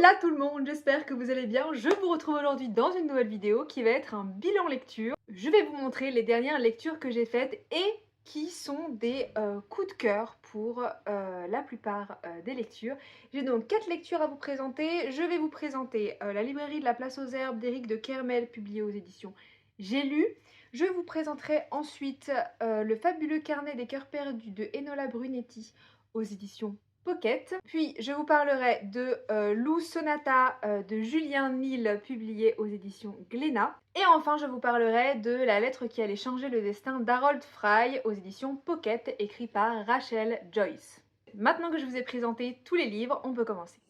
Hola tout le monde, j'espère que vous allez bien. Je vous retrouve aujourd'hui dans une nouvelle vidéo qui va être un bilan lecture. Je vais vous montrer les dernières lectures que j'ai faites et qui sont des coups de cœur pour la plupart des lectures. J'ai donc 4 lectures à vous présenter. Je vais vous présenter La librairie de la place aux herbes d'Éric de Kermel, publié aux éditions J'ai lu. Je vous présenterai ensuite Le fabuleux carnet des cœurs perdus de Enola Brunetti aux éditions Pocket. Puis je vous parlerai de Lou Sonata de Julien Nil, publié aux éditions Glénat. Et enfin je vous parlerai de La lettre qui allait changer le destin d'Harold Fry aux éditions Pocket, écrit par Rachel Joyce. Maintenant que je vous ai présenté tous les livres, on peut commencer.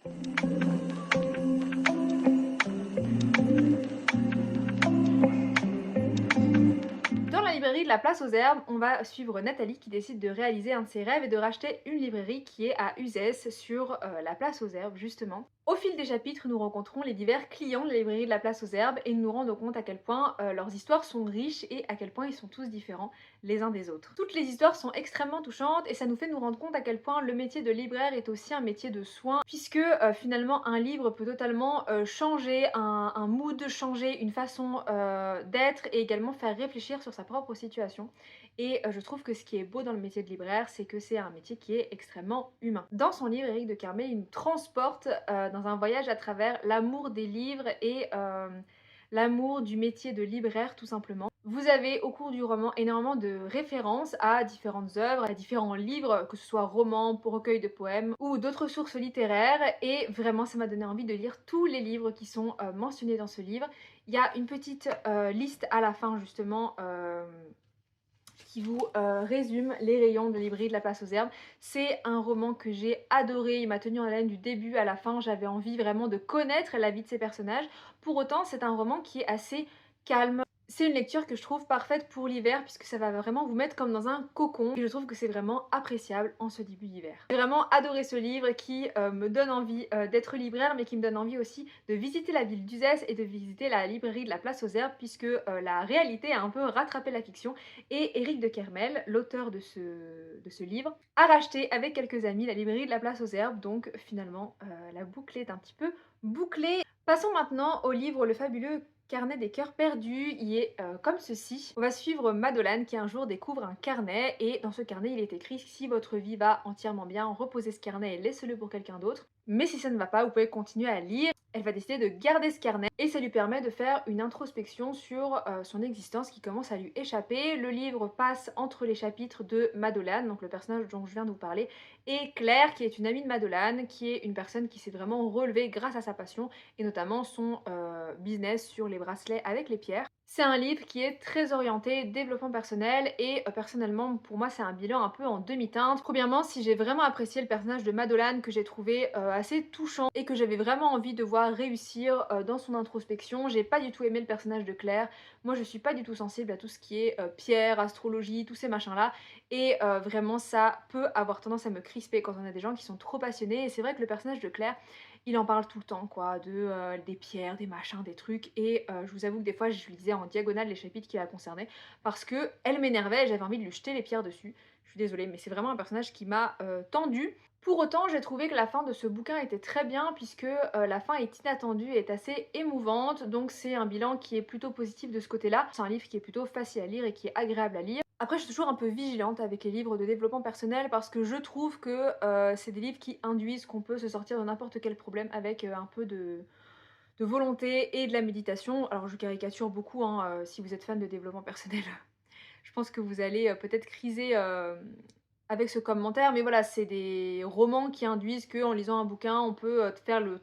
Dans la librairie de la place aux herbes, on va suivre Nathalie qui décide de réaliser un de ses rêves et de racheter une librairie qui est à Uzès sur la place aux herbes justement. Au fil des chapitres, nous rencontrons les divers clients de la librairie de la place aux herbes et nous nous rendons compte à quel point leurs histoires sont riches et à quel point ils sont tous différents les uns des autres. Toutes les histoires sont extrêmement touchantes et ça nous fait nous rendre compte à quel point le métier de libraire est aussi un métier de soin, puisque finalement un livre peut totalement changer un mood, changer une façon d'être et également faire réfléchir sur sa propre situation. Et je trouve que ce qui est beau dans le métier de libraire, c'est que c'est un métier qui est extrêmement humain. Dans son livre, Éric de Kermel, il nous transporte dans un voyage à travers l'amour des livres et l'amour du métier de libraire tout simplement. Vous avez au cours du roman énormément de références à différentes œuvres, à différents livres, que ce soit romans, recueils de poèmes ou d'autres sources littéraires, et vraiment ça m'a donné envie de lire tous les livres qui sont mentionnés dans ce livre. Il y a une petite liste à la fin justement qui vous résume les rayons de la librairie de la place aux herbes. C'est un roman que j'ai adoré, il m'a tenu en haleine du début à la fin, j'avais envie vraiment de connaître la vie de ces personnages. Pour autant, c'est un roman qui est assez calme. C'est une lecture que je trouve parfaite pour l'hiver puisque ça va vraiment vous mettre comme dans un cocon et je trouve que c'est vraiment appréciable en ce début d'hiver. J'ai vraiment adoré ce livre qui me donne envie d'être libraire mais qui me donne envie aussi de visiter la ville d'Uzès et de visiter la librairie de la place aux herbes puisque la réalité a un peu rattrapé la fiction et Éric de Kermel, l'auteur de ce livre, a racheté avec quelques amis la librairie de la place aux herbes, donc finalement la boucle est un petit peu bouclée. Passons maintenant au livre Le fabuleux carnet des cœurs perdus. Il est comme ceci. On va suivre Madeleine qui un jour découvre un carnet et dans ce carnet il est écrit: si votre vie va entièrement bien, reposez ce carnet et laissez-le pour quelqu'un d'autre. Mais si ça ne va pas, vous pouvez continuer à lire. Elle va décider de garder ce carnet et ça lui permet de faire une introspection sur son existence qui commence à lui échapper. Le livre passe entre les chapitres de Madeleine, donc le personnage dont je viens de vous parler, et Claire qui est une amie de Madeleine, qui est une personne qui s'est vraiment relevée grâce à sa passion et notamment son business sur les bracelets avec les pierres. C'est un livre qui est très orienté développement personnel et personnellement pour moi c'est un bilan un peu en demi-teinte. Premièrement, si j'ai vraiment apprécié le personnage de Madeleine que j'ai trouvé assez touchant et que j'avais vraiment envie de voir réussir dans son introspection, j'ai pas du tout aimé le personnage de Claire. Moi je suis pas du tout sensible à tout ce qui est pierre, astrologie, tous ces machins là et vraiment ça peut avoir tendance à me crisper quand on a des gens qui sont trop passionnés et c'est vrai que le personnage de Claire il en parle tout le temps quoi, des pierres, des machins, des trucs et je vous avoue que des fois je lui lisais en diagonale les chapitres qui la concernaient parce que elle m'énervait et j'avais envie de lui jeter les pierres dessus. Je suis désolée mais c'est vraiment un personnage qui m'a tendue. Pour autant, j'ai trouvé que la fin de ce bouquin était très bien puisque la fin est inattendue et est assez émouvante, donc c'est un bilan qui est plutôt positif de ce côté-là. C'est un livre qui est plutôt facile à lire et qui est agréable à lire. Après, je suis toujours un peu vigilante avec les livres de développement personnel parce que je trouve que c'est des livres qui induisent qu'on peut se sortir de n'importe quel problème avec un peu de volonté et de la méditation. Alors je caricature beaucoup, hein, si vous êtes fan de développement personnel, je pense que vous allez peut-être criser avec ce commentaire, mais voilà, c'est des romans qui induisent qu'en lisant un bouquin, on peut faire le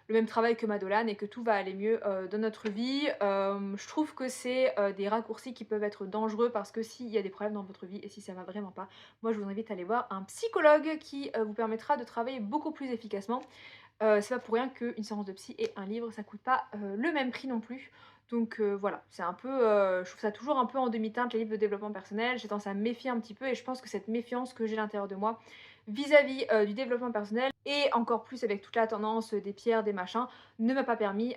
même travail que Madeleine et que tout va aller mieux dans notre vie. Je trouve que c'est des raccourcis qui peuvent être dangereux parce que s'il y a des problèmes dans votre vie et si ça va vraiment pas, moi je vous invite à aller voir un psychologue qui vous permettra de travailler beaucoup plus efficacement. C'est pas pour rien qu'une séance de psy et un livre, ça coûte pas le même prix non plus. Donc voilà, c'est un peu, je trouve ça toujours un peu en demi-teinte les livres de développement personnel. J'ai tendance à me méfier un petit peu et je pense que cette méfiance que j'ai à l'intérieur de moi vis-à-vis du développement personnel et encore plus avec toute la tendance des pierres, des machins, ne m'a pas permis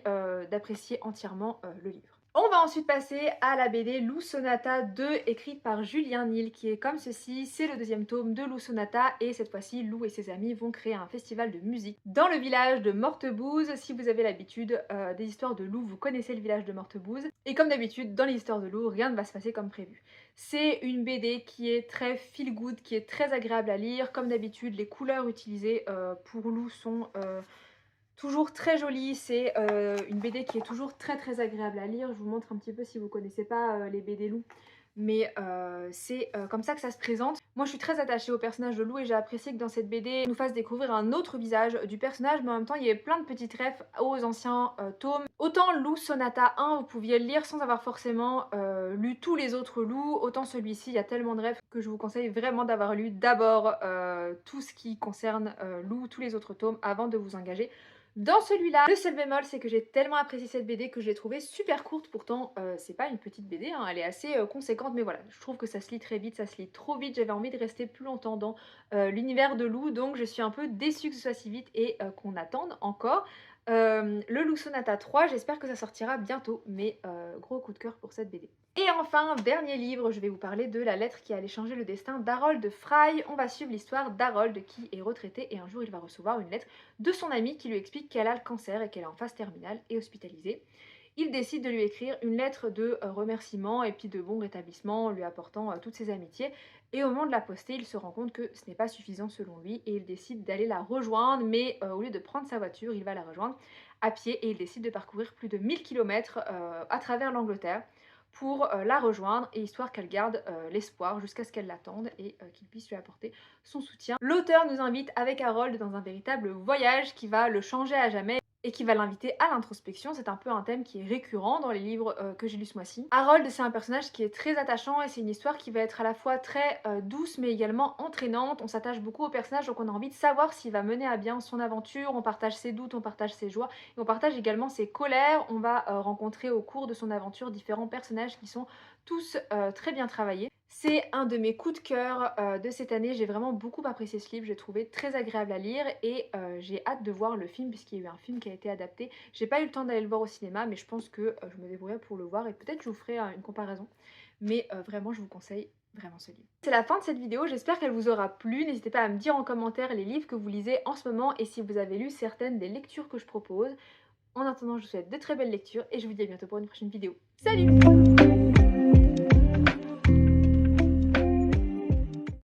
d'apprécier entièrement le livre. On va ensuite passer à la BD Lou Sonata 2 écrite par Julien Nil qui est comme ceci. C'est le deuxième tome de Lou Sonata et cette fois-ci Lou et ses amis vont créer un festival de musique dans le village de Mortebouze. Si vous avez l'habitude des histoires de Lou, vous connaissez le village de Mortebouze. Et comme d'habitude dans les histoires de Lou, rien ne va se passer comme prévu. C'est une BD qui est très feel good, qui est très agréable à lire. Comme d'habitude, les couleurs utilisées pour Lou sont toujours très jolie, c'est une BD qui est toujours très agréable à lire. Je vous montre un petit peu si vous connaissez pas les BD Lou. Mais c'est comme ça que ça se présente. Moi je suis très attachée au personnage de Lou et j'ai apprécié que dans cette BD on nous fasse découvrir un autre visage du personnage, mais en même temps il y avait plein de petites refs aux anciens tomes. Autant Lou Sonata 1 vous pouviez le lire sans avoir forcément lu tous les autres Lou, autant celui-ci il y a tellement de refs que je vous conseille vraiment d'avoir lu d'abord tout ce qui concerne Lou, tous les autres tomes avant de vous engager dans celui-là. Le seul bémol, c'est que j'ai tellement apprécié cette BD que je l'ai trouvée super courte. Pourtant, c'est pas une petite BD, hein, elle est assez conséquente, mais voilà, je trouve que ça se lit très vite, ça se lit trop vite. J'avais envie de rester plus longtemps dans l'univers de Lou, donc je suis un peu déçue que ce soit si vite et qu'on attende encore. Le Lou Sonata 3, j'espère que ça sortira bientôt, mais gros coup de cœur pour cette BD. Et enfin, dernier livre, je vais vous parler de la lettre qui allait changer le destin d'Harold Fry. On va suivre l'histoire d'Harold qui est retraité et un jour il va recevoir une lettre de son amie qui lui explique qu'elle a le cancer et qu'elle est en phase terminale et hospitalisée. Il décide de lui écrire une lettre de remerciement et puis de bon rétablissement, lui apportant toutes ses amitiés. Et au moment de la poster, il se rend compte que ce n'est pas suffisant selon lui et il décide d'aller la rejoindre, mais au lieu de prendre sa voiture, il va la rejoindre à pied et il décide de parcourir plus de 1000 km à travers l'Angleterre pour la rejoindre et histoire qu'elle garde l'espoir jusqu'à ce qu'elle l'attende et qu'il puisse lui apporter son soutien. L'auteur nous invite avec Harold dans un véritable voyage qui va le changer à jamais et qui va l'inviter à l'introspection. C'est un peu un thème qui est récurrent dans les livres que j'ai lus ce mois-ci. Harold, c'est un personnage qui est très attachant et c'est une histoire qui va être à la fois très douce mais également entraînante. On s'attache beaucoup au personnage donc on a envie de savoir s'il va mener à bien son aventure. On partage ses doutes, on partage ses joies et on partage également ses colères. On va rencontrer au cours de son aventure différents personnages qui sont tous très bien travaillés. C'est un de mes coups de cœur de cette année, j'ai vraiment beaucoup apprécié ce livre, j'ai trouvé très agréable à lire et j'ai hâte de voir le film puisqu'il y a eu un film qui a été adapté. J'ai pas eu le temps d'aller le voir au cinéma mais je pense que je me débrouillerai pour le voir et peut-être je vous ferai une comparaison. Mais vraiment je vous conseille vraiment ce livre. C'est la fin de cette vidéo, j'espère qu'elle vous aura plu. N'hésitez pas à me dire en commentaire les livres que vous lisez en ce moment et si vous avez lu certaines des lectures que je propose. En attendant, je vous souhaite de très belles lectures et je vous dis à bientôt pour une prochaine vidéo. Salut!